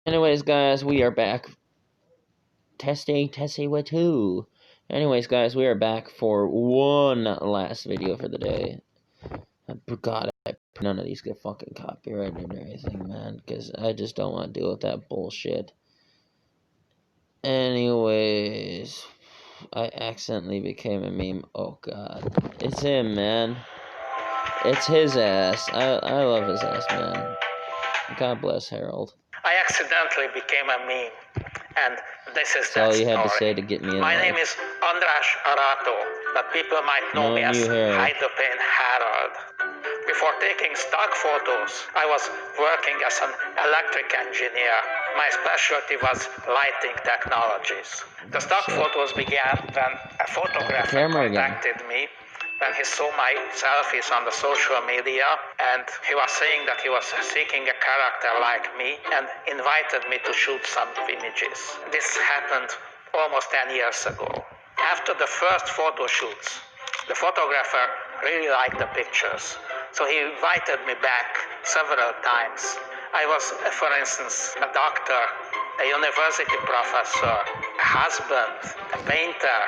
Anyways, guys, we are back. Testing with who? Anyways, guys, we are back for one last video for the day. God, none of these get fucking copyrighted or anything, man, because I just don't want to deal with that bullshit. Anyways, I accidentally became a meme. Oh, God. It's him, man. It's his ass. I love his ass, man. God bless Harold. I accidentally became a meme, and this is That's all you story. had to say to get me in My life. name is András Arato, but people might know me as Hide the Pain Harold. Before taking stock photos, I was working as an electric engineer. My specialty was lighting technologies. The stock photos began when a photographer contacted me when he saw my selfies on the social media, and he was saying that he was seeking a character like me and invited me to shoot some images. This happened almost 10 years ago. After the first photo shoots, the photographer really liked the pictures, so he invited me back several times. I was, for instance, a doctor, a university professor, a husband, a painter,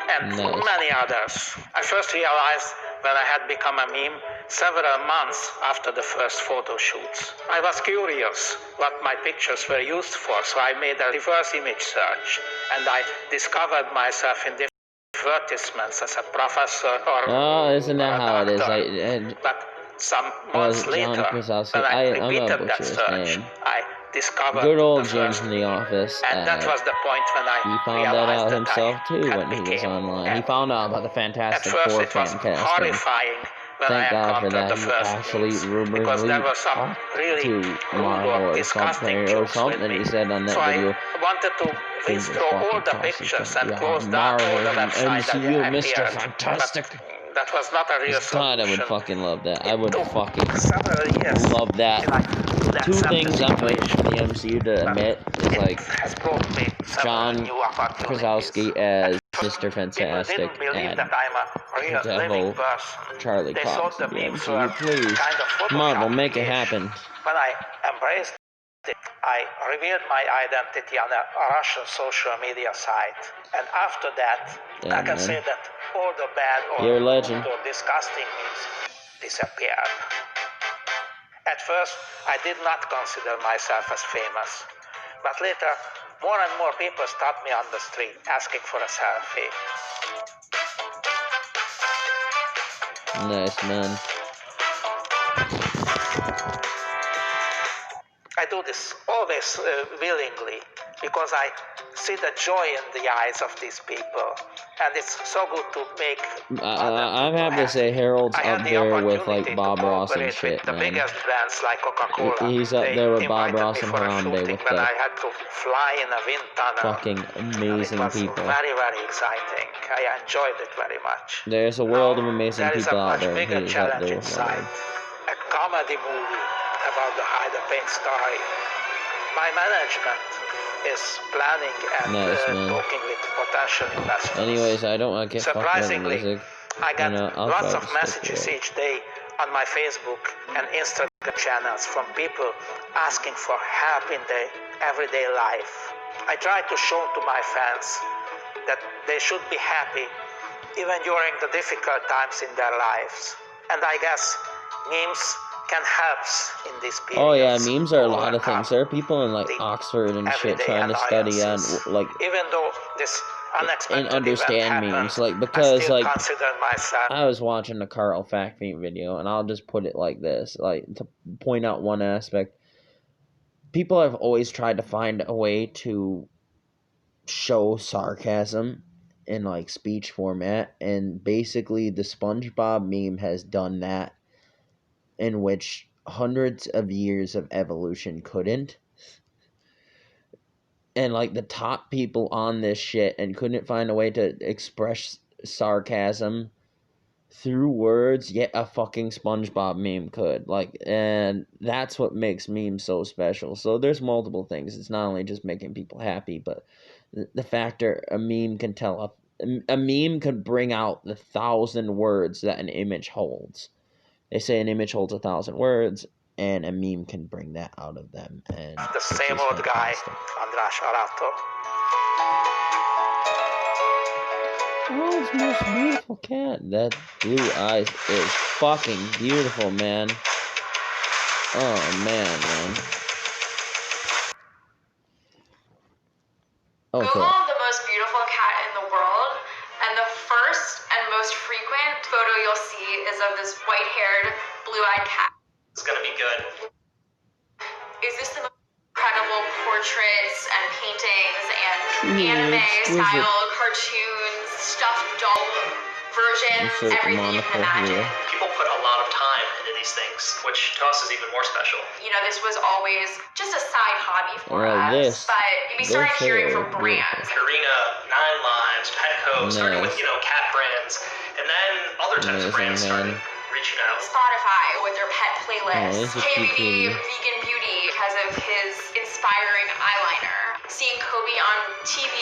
and many others. I first realized when I had become a meme several months after the first photo shoots. I was curious what my pictures were used for, so I made a reverse image search, and I discovered myself in different advertisements as a professor or isn't that how it is? But some months later, when I repeated that search, I discovered good old the James first in the office. and that was the point when I he found that out himself too when he was online. He found out about the Fantastic Four. At first, it was horrifying when Thank I God for that. the He first actually rumored because there was some really to Marvel or something he said on that video. I wanted to withdraw all the pictures and close down all the website MCU, Mr. Fantastic. That was not a real solution. God, I would fucking love that. I would fucking years love that. Two things I'm waiting for the MCU to admit is like John Krasinski as Mr. Fantastic and Devil Charlie Cox in the MCU. Please, Marvel, make it happen. When I embraced it, I revealed my identity on a Russian social media site, and after that, I can say that all the bad or disgusting memes disappeared. At first, I did not consider myself as famous, but later, more and more people stopped me on the street asking for a selfie. Nice, man. I do this always willingly because I see the joy in the eyes of these people, and it's so good to make. I'm happy to say Harold's up there with like Bob Ross and shit, the man. biggest brands like Coca-Cola. He's up there with Bob Ross and Harambe with the I had to fly in a wind tunnel. fucking amazing people. Very, very exciting. I enjoyed it very much. There's a world of amazing people out there. There is a much bigger challenge inside. A comedy movie about the Hide the Pain story. My management is planning and talking with potential investors. Anyways, I don't want to get surprisingly, music. I get lots of messages each day on my Facebook and Instagram channels from people asking for help in their everyday life. I try to show to my fans that they should be happy even during the difficult times in their lives. And I guess memes can help in this period. Oh yeah, memes are a lot of things. There are people in like Oxford and shit trying to study on like even though this unexpected and understand memes, like because like I was watching the Carl Fact Meme video, and I'll just put it like this, like to point out one aspect. People have always tried to find a way to show sarcasm in like speech format, and basically the SpongeBob meme has done that, in which hundreds of years of evolution couldn't. And like the top people on this shit and couldn't find a way to express sarcasm through words, yet a fucking SpongeBob meme could. Like, and that's what makes memes so special. So there's multiple things. It's not only just making people happy, but the factor a meme can tell a meme could bring out the 1,000 words that an image holds. They say an image holds 1,000 words. and a meme can bring that out of them. And the same old guy, András Arato. Oh, it's the most beautiful cat. That blue eyes is fucking beautiful, man. Oh, man. Okay. Google the most beautiful cat in the world, and the first and most frequent photo you'll see is of this white-haired, blue-eyed cat. It's gonna be good. Is this the most incredible portraits and paintings and anime-style cartoons, stuffed doll versions, everything you can imagine? People put a lot of time into these things, which to us is even more special. You know, this was always just a side hobby for us, but we started hearing from brands. Purina, 9 Lives, Petco, started with, cat brands, and then other types of brands started reaching out. Spotify with their pet playlists, KBB Vegan Beauty because of his inspiring eyeliner. Seeing Kobe on TV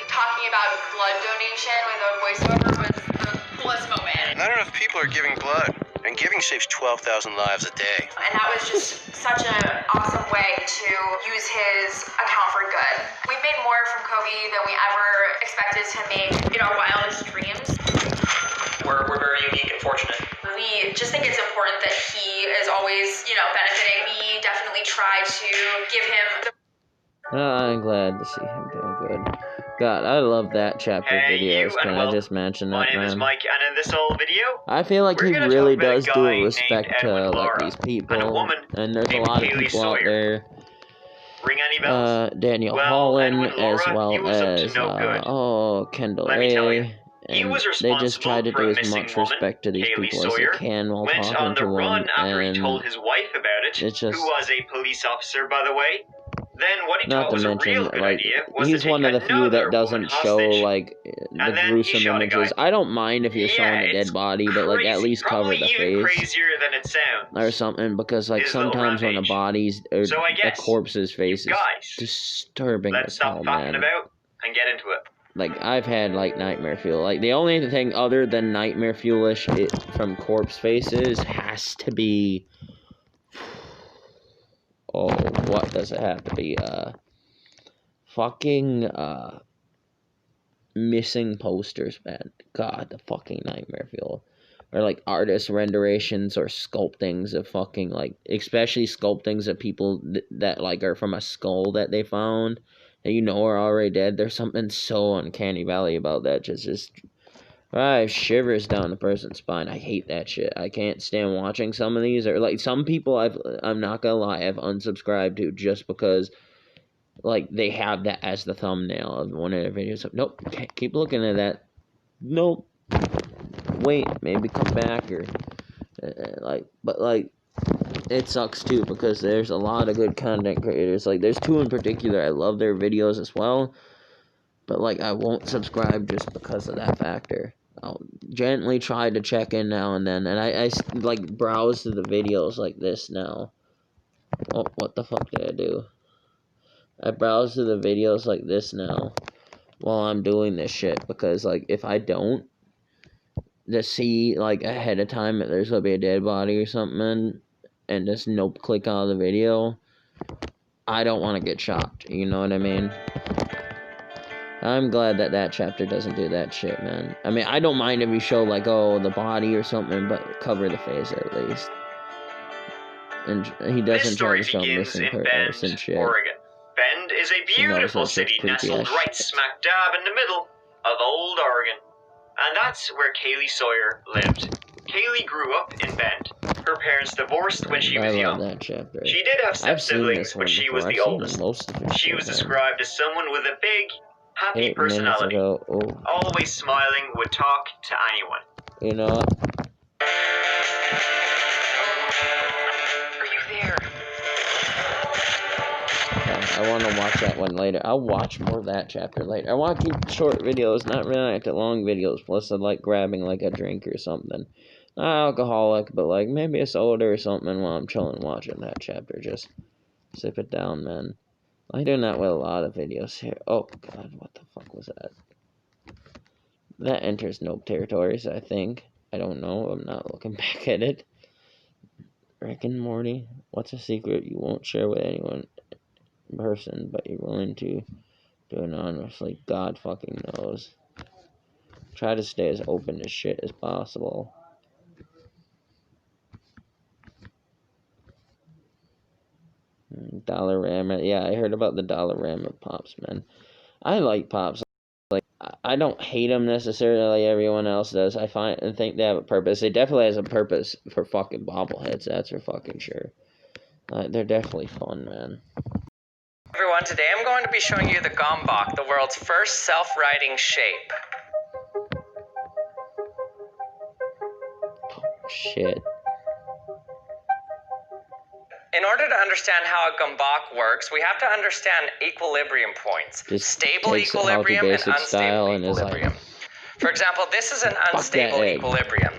talking about blood donation with a voiceover was the coolest moment. Not enough people are giving blood, and giving saves 12,000 lives a day. And that was just such an awesome way to use his account for good. We've made more from Kobe than we ever expected to make in our wildest dreams. We're very unique and fortunate. We just think it's important that he is always, benefiting. We definitely try to give him the... I'm glad to see him doing good. God, I love that chapter videos. Can I just mention that, man? My name is Mike, and in this whole video, I feel like he really does do a respect to like these people, and there's a lot of people out there. Ring any bells? Daniel Holland, as well as Kendall A. And they just try to do as much respect to these people as they can while talking to them, and told his wife about it, it's just, who was a police officer, by the way. Then what he not told to was mention, a real good like, idea was he's to one of the few that doesn't show, hostage, like, the gruesome images. I don't mind if you're showing a dead body, but, like, at least cover the face. Crazier than it sounds. Or something, because, like, sometimes when a body's, or a corpse's face is disturbing as hell, man. About and get into it. Like, I've had, like, nightmare fuel. Like, the only thing other than nightmare fuelish from corpse faces has to be... Oh, what does it have to be? Fucking, missing posters, man. God, the fucking nightmare fuel. Or, like, artist renditions or sculptings of fucking, like, especially sculptings of people that, like, are from a skull that they found. That are already dead. There's something so uncanny valley about that. Just shivers down a person's spine. I hate that shit. I can't stand watching some of these. Or, like, some people I'm not gonna lie, I've unsubscribed to just because, like, they have that as the thumbnail of one of their videos. Nope, can't keep looking at that. Nope. Wait, maybe come back or, but, like, it sucks too because there's a lot of good content creators. Like, there's two in particular. I love their videos as well. But, like, I won't subscribe just because of that factor. I'll gently try to check in now and then. And I like, browse to the videos like this now. Oh, what the fuck did I do? I browse to the videos like this now while I'm doing this shit. Because, like, if I don't, to see, like, ahead of time that there's gonna be a dead body or something, and just click on the video, I don't want to get shocked, you know what I mean? I'm glad that chapter doesn't do that shit, man. I mean, I don't mind if you show, like, the body or something, but cover the face at least. And he doesn't try to show missing person shit. Oregon. Bend is a beautiful city nestled right smack dab in the middle of old Oregon. And that's where Kaylee Sawyer lived. Kaylee grew up in Bend. Her parents divorced when she was young. That chapter. She did have step-siblings, but she was the oldest. She was described as someone with a big, happy personality. Always smiling, would talk to anyone. You know what? Are you there? I want to watch that one later. I'll watch more of that chapter later. I want to keep short videos, not really to long videos. Plus, I like grabbing, like, a drink or something. Not alcoholic, but, like, maybe a soda or something while I'm chilling watching that chapter. Just sip it down, man. I'm doing that with a lot of videos here. Oh, God, what the fuck was that? That enters Nope territories, I think. I don't know. I'm not looking back at it. Rick and Morty. What's a secret you won't share with anyone in person, but you're willing to do anonymously? God fucking knows. Try to stay as open as shit as possible. Dollarama. Yeah, I heard about the Dollarama Pops, man. I like Pops. Like, I don't hate them necessarily like everyone else does. I think they have a purpose. They definitely has a purpose for fucking bobbleheads. That's for fucking sure. They're definitely fun, man. Everyone, today I'm going to be showing you the Gombak, the world's first self-righting shape. Oh, shit. In order to understand how a Gombak works, we have to understand equilibrium points. Just stable equilibrium and unstable equilibrium. For example, this is an unstable equilibrium.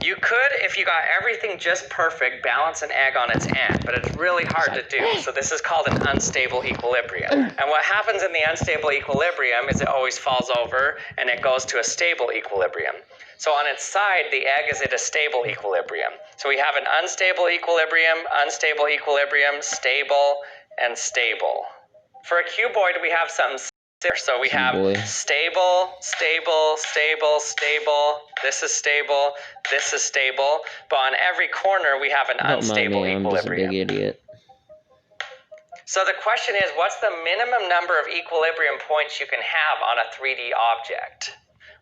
You could, if you got everything just perfect, balance an egg on its end, but it's really hard to do, so this is called an unstable equilibrium. And what happens in the unstable equilibrium is it always falls over and it goes to a stable equilibrium. So on its side, the egg is at a stable equilibrium. So we have an unstable equilibrium, stable, and stable. For a cuboid, we have something similar. So we have stable, stable, stable, stable. This is stable. This is stable. But on every corner, we have an unstable equilibrium. I'm just a big idiot. So the question is, what's the minimum number of equilibrium points you can have on a 3D object?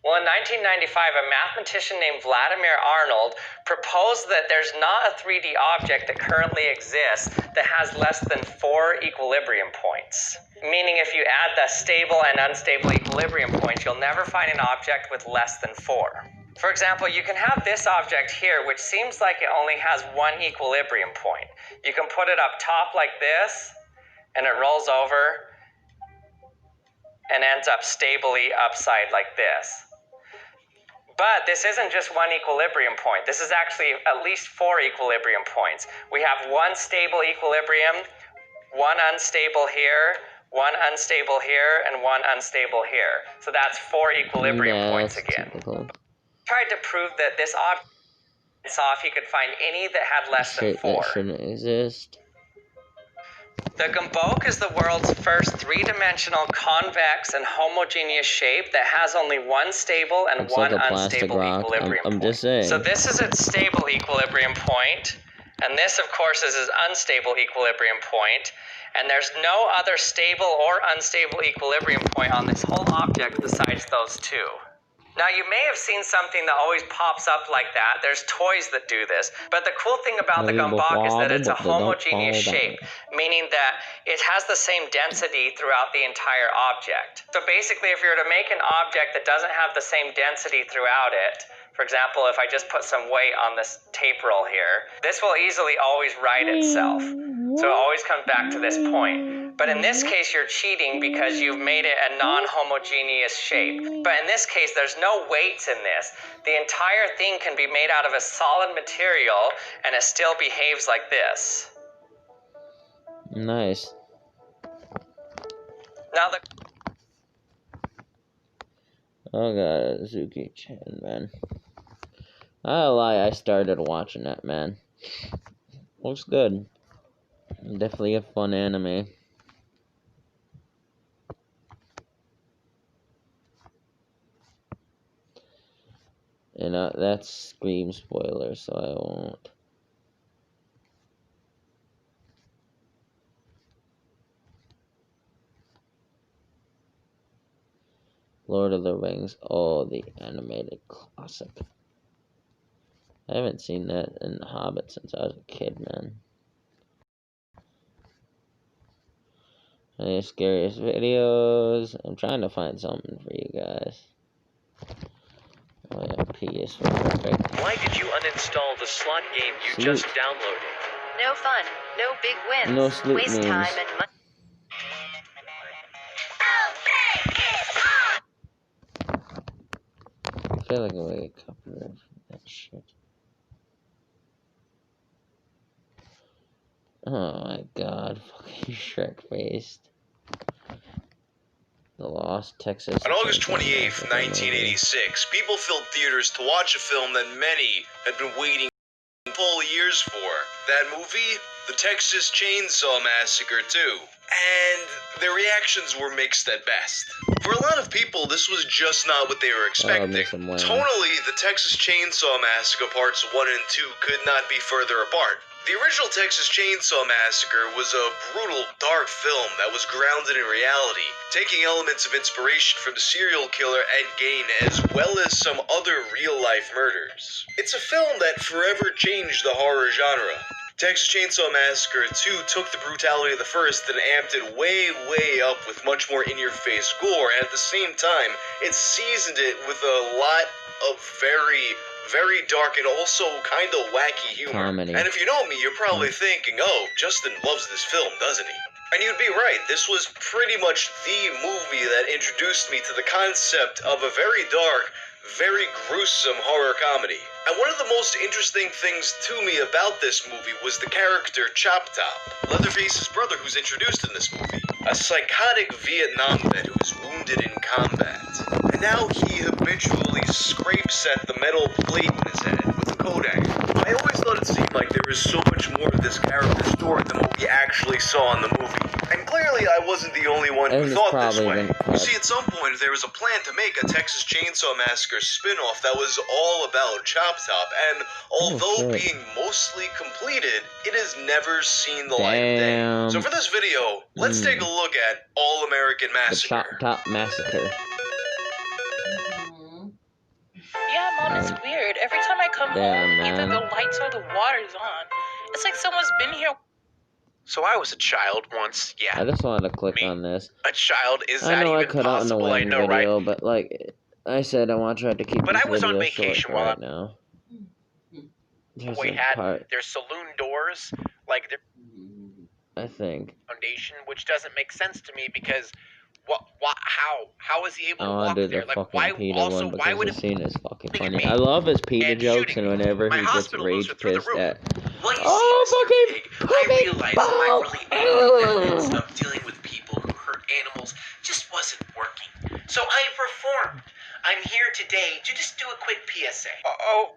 Well, in 1995, a mathematician named Vladimir Arnold proposed that there's not a 3D object that currently exists that has less than 4 equilibrium points. Meaning if you add the stable and unstable equilibrium points, you'll never find an object with less than 4. For example, you can have this object here, which seems like it only has 1 equilibrium point. You can put it up top like this, and it rolls over, and ends up stably upside like this. But this isn't just 1 equilibrium point. This is actually at least 4 equilibrium points. We have 1 stable equilibrium, 1 unstable here, 1 unstable here, and 1 unstable here. So that's 4 equilibrium points again. Typical. Tried to prove that this object saw if he could find any that had less than 4. That shouldn't exist. The Gombak is the world's first 3-dimensional convex and homogeneous shape that has only 1 stable and Looks 1 like a unstable equilibrium I'm point. just saying. So this is its stable equilibrium point, and this, of course, is its unstable equilibrium point, and there's no other stable or unstable equilibrium point on this whole object besides those 2. Now, you may have seen something that always pops up like that. There's toys that do this. But the cool thing about the Gombak is that it's a homogeneous shape, meaning that it has the same density throughout the entire object. So basically, if you were to make an object that doesn't have the same density throughout it, for example, if I just put some weight on this tape roll here, this will easily always right itself. So it always comes back to this point. But in this case, you're cheating because you've made it a non-homogeneous shape. But in this case, there's no weights in this. The entire thing can be made out of a solid material, and it still behaves like this. Nice. Now Oh god, Zuki-chan, man. I don't lie, I started watching that, man. Looks good. Definitely a fun anime. And that's Scream spoiler, so I won't. Lord of the Rings, oh, the animated classic. I haven't seen that in The Hobbit since I was a kid, man. Any scariest videos? I'm trying to find something for you guys. Oh yeah, P is perfect. Why did you uninstall the slot game you just downloaded? No fun, no big wins, No sloot waste memes. time and money. I feel like I get copyright from that shit. Oh my god, fucking Shrek faced. The Lost Texas. On August 28th, 1986, people filled theaters to watch a film that many had been waiting full years for. that movie, The Texas Chainsaw Massacre 2. And their reactions were mixed at best. For a lot of people, this was just not what they were expecting. Tonally, The Texas Chainsaw Massacre Parts 1 and 2 could not be further apart. The original Texas Chainsaw Massacre was a brutal, dark film that was grounded in reality, taking elements of inspiration from the serial killer Ed Gein as well as some other real-life murders. It's a film that forever changed the horror genre. Texas Chainsaw Massacre 2 took the brutality of the first and amped it way, way up with much more in-your-face gore, and at the same time, it seasoned it with a lot of very dark and also kind of wacky humor. Comedy. And if you know me, you're probably thinking, oh, Justin loves this film, doesn't he? And you'd be right, this was pretty much the movie that introduced me to the concept of a very dark, very gruesome horror comedy. And one of the most interesting things to me about this movie was the character Chop Top, Leatherface's brother who's introduced in this movie. A psychotic Vietnam vet who is wounded in combat. And now he habitually scrapes at the metal plate in his head with a Kodak. I always thought it seemed like there was so much more to this character's story than what we actually saw in the movie. And clearly I wasn't the only one who thought this way. You see, at some point there was a plan to make a Texas Chainsaw Massacre spin-off that was all about Chop Top, and although being mostly completed, it has never seen the light of day. So for this video, let's take a look at All American Massacre. The Chop Top Massacre. Yeah, Mom, it's weird. Every time I come home, either the lights or the water's on. It's like someone's been here. So I was a child once, yeah. I just wanted to click on this. A child, is I that know even I cut out in the possible? I know, video, right? but like I said, I want to try to keep But this I was on video vacation short while right now. we had their saloon doors, like their I think. foundation, which doesn't make sense to me because how is he able I to want walk to do there? the Like fucking why PETA also one why because would the scene is fucking think of funny. me I love his PETA and jokes, shooting and me? whenever My he gets hospital bills rage are through the pissed roof. at. Well, you Oh, see, fucking I realized my really ball. methods of dealing with people who hurt animals just wasn't working. So I reformed. I'm here today to just do a quick PSA. Oh,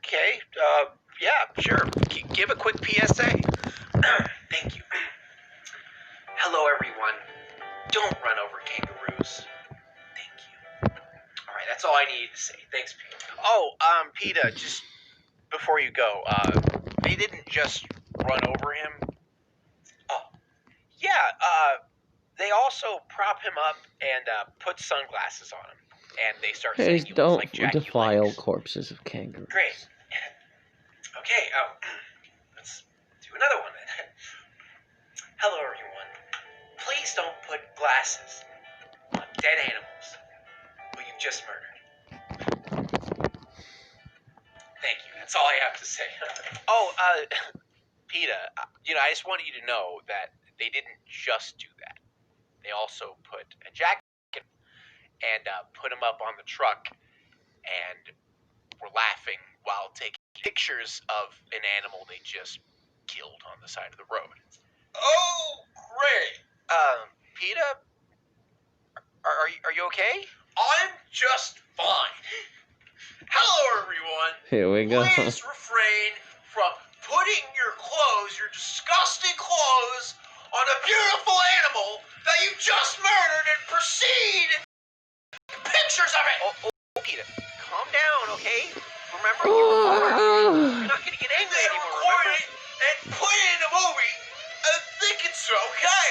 okay. Yeah, sure. Give a quick PSA. Thank you. Hello, everyone. Don't run over kangaroos. Thank you. All right, that's all I needed to say. Thanks, Peter. Oh, PETA, just before you go, they didn't just run over him. Oh, yeah, they also prop him up and put sunglasses on him. And they start saying he looks Don't like Jackie defile Legs. corpses of kangaroos. Great. Okay, let's do another one then. Hello, everyone. Please don't put glasses on dead animals who you've just murdered. Thank you. That's all I have to say. PETA, I just wanted you to know that they didn't just do that. They also put a jacket and put him up on the truck and were laughing while taking pictures of an animal they just killed on the side of the road. Oh, great. PETA, are you okay? I'm just fine. Hello, everyone. Here we go. Please refrain from putting your disgusting clothes, on a beautiful animal that you just murdered and proceed pictures of it. Oh, PETA, calm down, okay? Remember, you're not gonna get angry anymore. Record it and put it in a movie and think it's okay.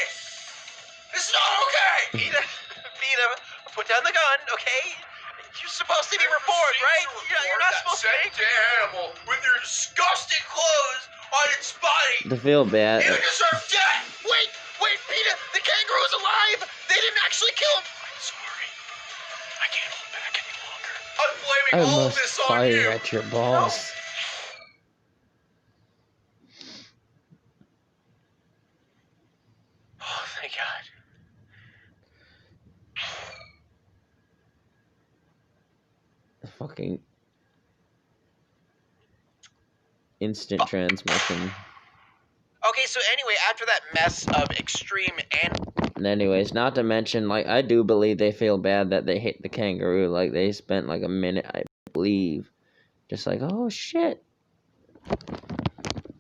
It's not okay. PETA, put down the gun, okay? You're supposed to be reformed, right? You're not supposed to be angry. Animal with your disgusting clothes on its body. To feel bad. You deserve death. Wait, PETA, the kangaroo's alive. They didn't actually kill him. I'm sorry. I can't hold back any longer. I'm blaming I all must this on fire you. at your balls. Oh, thank God. Fucking instant transmission. Okay, so anyway, after that mess of extreme And anyways, not to mention, like, I do believe they feel bad that they hit the kangaroo. Like, they spent like a minute, I believe, just like, oh shit.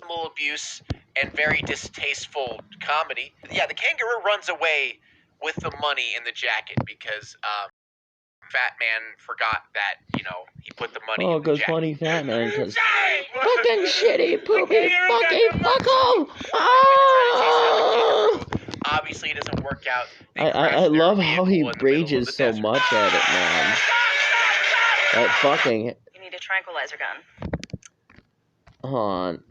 animal abuse and very distasteful comedy. Yeah, the kangaroo runs away with the money in the jacket because Fat Man forgot that, you know, he put the money in the jacket. Funny Fat Man, because fucking shitty, poopy, fucking fuck off! Oh! Obviously, it doesn't work out. I love how he rages so much at it, man. That fucking... You need a tranquilizer gun. Hold on.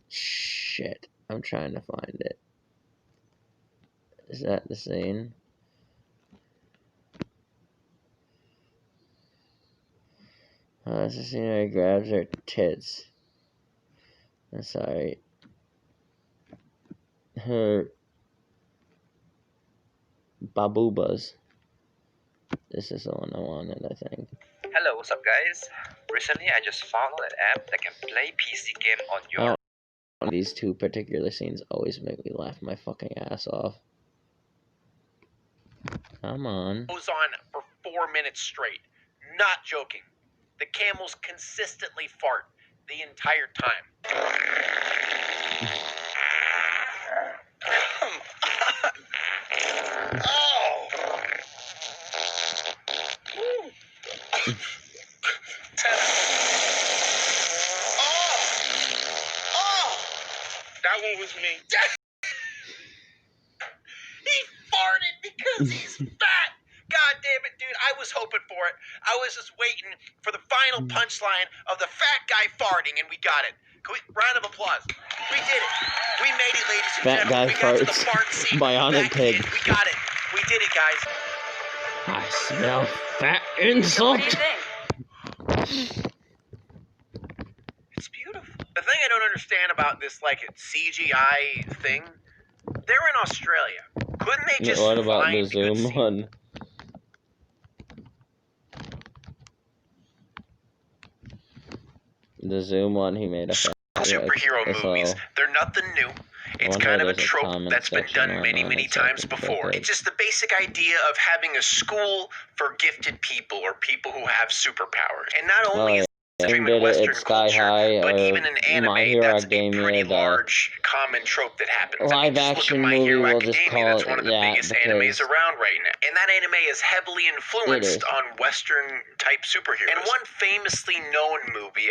Shit. I'm trying to find it. Is that the scene? That's the scene where he grabs her tits. I'm sorry. Her baboobas. This is the one I wanted, I think. Hello, what's up, guys? Recently, I just found an app that can play PC game on your... These two particular scenes always make me laugh my fucking ass off. Come on. Goes on for 4 minutes straight. Not joking. The camels consistently fart the entire time. That one was me. He farted because he's fat. God damn it, dude. I was hoping for it. I was just waiting for the final punchline of the fat guy farting, and we got it. Round of applause. We did it. We made it, ladies and Fat gentlemen. guy farts. We got to the fart scene. Bionic pig. We got it. We did it, guys. I smell fat insult. What do you think? It's beautiful. The thing I don't understand about this, like, CGI thing, they're in Australia. Couldn't they just What about find the zoom one? The zoom one, he made a superhero movies. They're nothing new. It's kind of a trope that's been done many, many times before. It's just the basic idea of having a school for gifted people or people who have superpowers. And not only is Did it Sky High, but even in anime, My Hero that's a Academia, pretty the large common trope that happens. live action movie, we'll just call that's it one of the that biggest because animes around right now. And that anime is heavily influenced on Western type superheroes. And one famously known movie,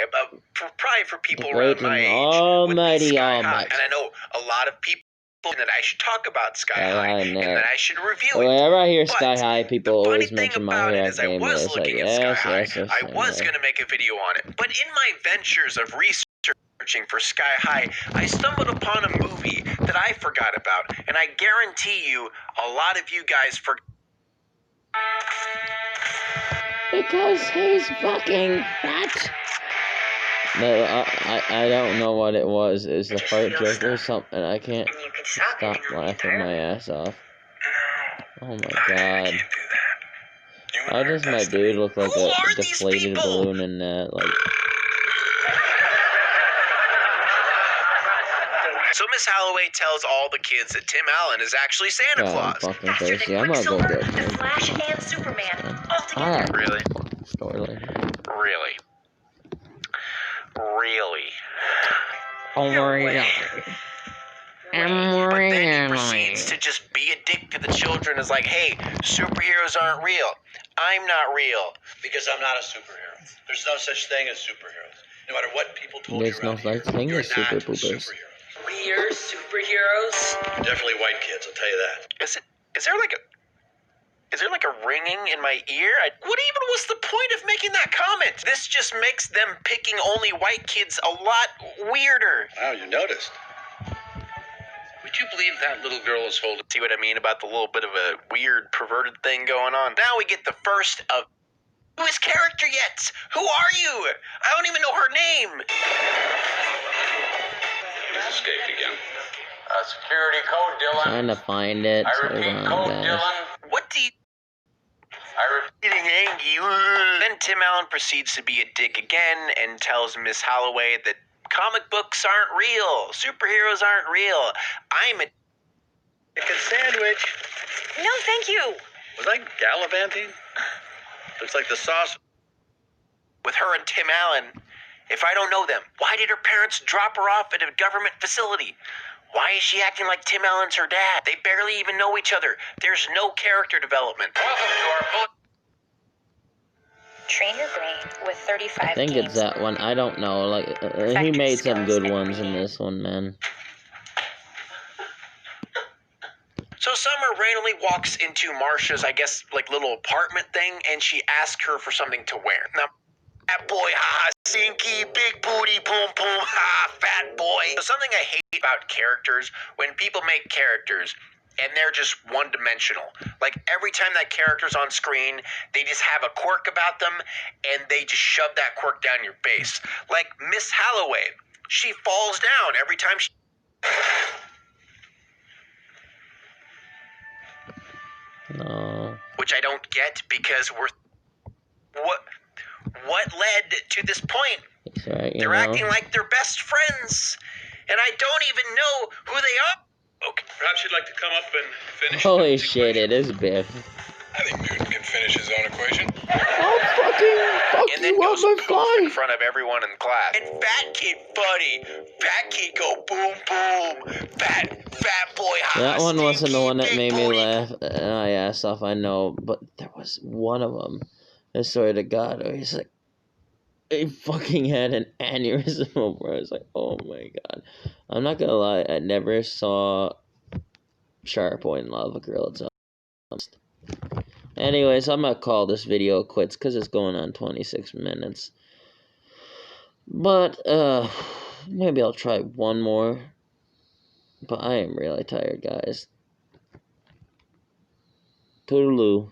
probably for people around my age, Almighty Sky High. And I know a lot of people that I should talk about Sky High and that I should review it. Whenever I hear Sky High, people always mention My Hero Academia. It's like, yes. I was going to make a video on it. But in my ventures of researching for Sky High, I stumbled upon a movie that I forgot about. And I guarantee you, a lot of you guys forgot. Because he's fucking fat. No, I don't know what it was. Is the fart joke or something? I can't stop laughing my ass off. Oh my god. Why does my dude look like a deflated balloon in that? Like. So Miss Holloway tells all the kids that Tim Allen is actually Santa Claus. I'm fucking crazy. I'm not gonna get The Flash and Superman all together. Really? Story. Really? Really? Oh, really? But then he proceeds to just be a dick to the children. Is like, hey, superheroes aren't real. I'm not real. Because I'm not a superhero. There's no such thing as superheroes. No matter what people told There's you no around such here, thing you're as not super a poopers. superhero. We're superheroes. You're definitely white kids, I'll tell you that. Is there like a ringing in my ear? What even was the point of making that comment? This just makes them picking only white kids a lot weirder. Wow, you noticed. Would you believe that little girl is holding... See what I mean about the little bit of a weird, perverted thing going on? Now we get the first of... Who is character yet? Who are you? I don't even know her name. He's escaped again. Security code, Dylan. Trying to find it. I repeat, code, Dylan. What do you... Getting angry. Then Tim Allen proceeds to be a dick again and tells Miss Holloway that comic books aren't real. Superheroes aren't real. I'm a Chicken sandwich. No, thank you. Was I gallivanting? Looks like the sauce. with her and Tim Allen, If I don't know them, why did her parents drop her off at a government facility? Why is she acting like Tim Allen's her dad? They barely even know each other. There's no character development. Welcome to our Train your brain with 35 I think games. it's that one. I don't know. Like he made some good ones in this one, man. So Summer randomly walks into Marsha's, I guess, like little apartment thing, and she asks her for something to wear. Now, fat boy, ha, stinky, big booty, boom, boom, ha, fat boy. So something I hate about characters, when people make characters, and they're just one-dimensional. Like, every time that character's on screen, they just have a quirk about them, and they just shove that quirk down your face. Like Miss Holloway, she falls down every time she... No. Which I don't get, because we're... What led to this point? Right, they're acting like they're best friends, and I don't even know who they are. Okay, perhaps you'd like to come up and finish. Holy shit, it is Biff. I think Newton can finish his own equation. I'll fuck and then you goes up poof in front of everyone in class. And Fat Kid Buddy, Fat Kid go boom boom, fat boy. That one wasn't the one that made me laugh. Yeah, stuff I know, but there was one of them. I swear to God, where he's like, he fucking had an aneurysm over. I was like, oh my God. I'm not gonna lie, I never saw Sharp Boy in Lava Girl. Anyways, I'm gonna call this video quits because it's going on 26 minutes. But, maybe I'll try one more. But I am really tired, guys. Toodaloo.